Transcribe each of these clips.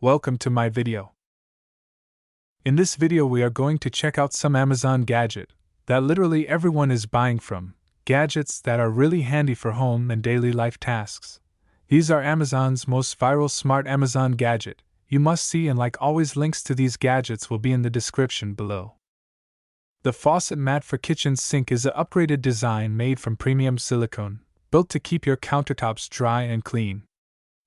Welcome to my video. In this video we are going to check out some Amazon gadget that literally everyone is buying from, gadgets that are really handy for home and daily life tasks. These are Amazon's most viral smart Amazon gadget you must see, and like always links to these gadgets will be in the description below. The Faucet mat for kitchen sink is an upgraded design made from premium silicone, built to keep your countertops dry and clean.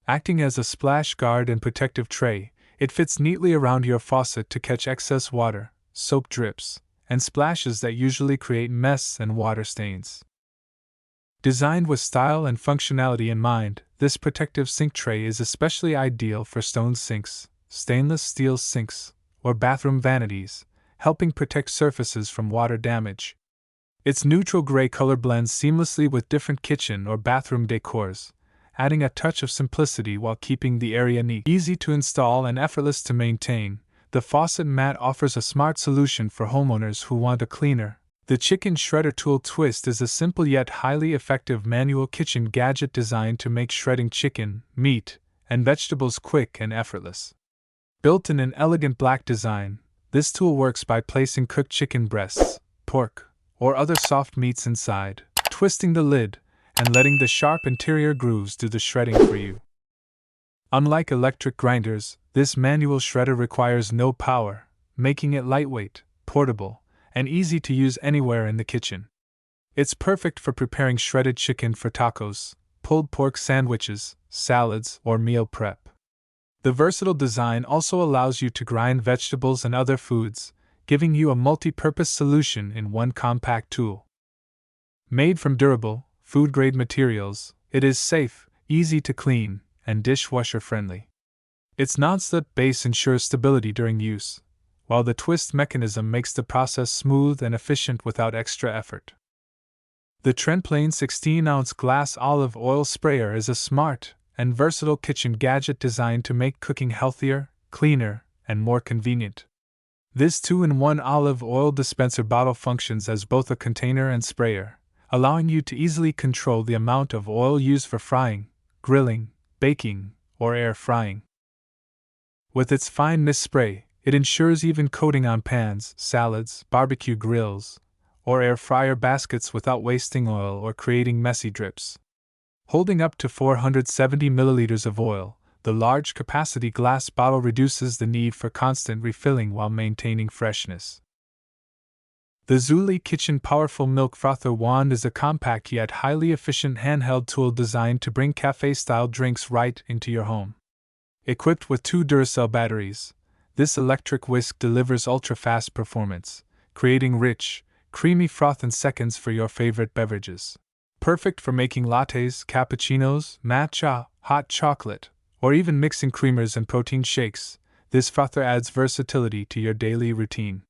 Acting as a splash guard and protective tray, it fits neatly around your faucet to catch excess water, soap drips, and splashes that usually create mess and water stains. Designed with style and functionality in mind, this protective sink tray is especially ideal for stone sinks, stainless steel sinks, or bathroom vanities, helping protect surfaces from water damage. Its neutral gray color blends seamlessly with different kitchen or bathroom decors, adding a touch of simplicity while keeping the area neat. Easy to install and effortless to maintain, the Faucet mat offers a smart solution for homeowners who want a cleaner. The Chicken Shredder Tool Twist is a simple yet highly effective manual kitchen gadget designed to make shredding chicken, meat, and vegetables quick and effortless. Built in an elegant black design, this tool works by placing cooked chicken breasts, pork, or other soft meats inside, twisting the lid, and letting the sharp interior grooves do the shredding for you. Unlike electric grinders, this manual shredder requires no power, making it lightweight, portable, and easy to use anywhere in the kitchen. It's perfect for preparing shredded chicken for tacos, pulled pork sandwiches, salads, or meal prep. The versatile design also allows you to grind vegetables and other foods, giving you a multi-purpose solution in one compact tool. Made from durable, food-grade materials, it is safe, easy to clean, and dishwasher-friendly. Its non-slip base ensures stability during use, while the twist mechanism makes the process smooth and efficient without extra effort. The Trendplane 16-ounce glass olive oil sprayer is a smart and versatile kitchen gadget designed to make cooking healthier, cleaner, and more convenient. This 2-in-1 olive oil dispenser bottle functions as both a container and sprayer, allowing you to easily control the amount of oil used for frying, grilling, baking, or air frying. With its fine mist spray, it ensures even coating on pans, salads, barbecue grills, or air fryer baskets without wasting oil or creating messy drips. Holding up to 470 milliliters of oil, the large capacity glass bottle reduces the need for constant refilling while maintaining freshness. The Zulay Kitchen Powerful Milk Frother Wand is a compact yet highly efficient handheld tool designed to bring cafe-style drinks right into your home. Equipped with 2 Duracell batteries, this electric whisk delivers ultra-fast performance, creating rich, creamy froth in seconds for your favorite beverages. Perfect for making lattes, cappuccinos, matcha, hot chocolate, or even mixing creamers and protein shakes, this frother adds versatility to your daily routine.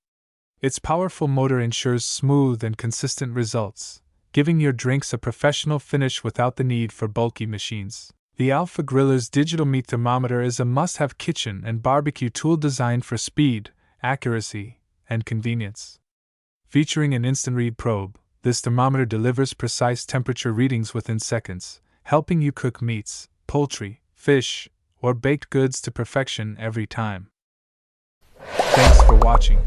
Its powerful motor ensures smooth and consistent results, giving your drinks a professional finish without the need for bulky machines. The Alpha Griller's digital meat thermometer is a must-have kitchen and barbecue tool designed for speed, accuracy, and convenience. Featuring an instant read probe, this thermometer delivers precise temperature readings within seconds, helping you cook meats, poultry, fish, or baked goods to perfection every time. Thanks for watching.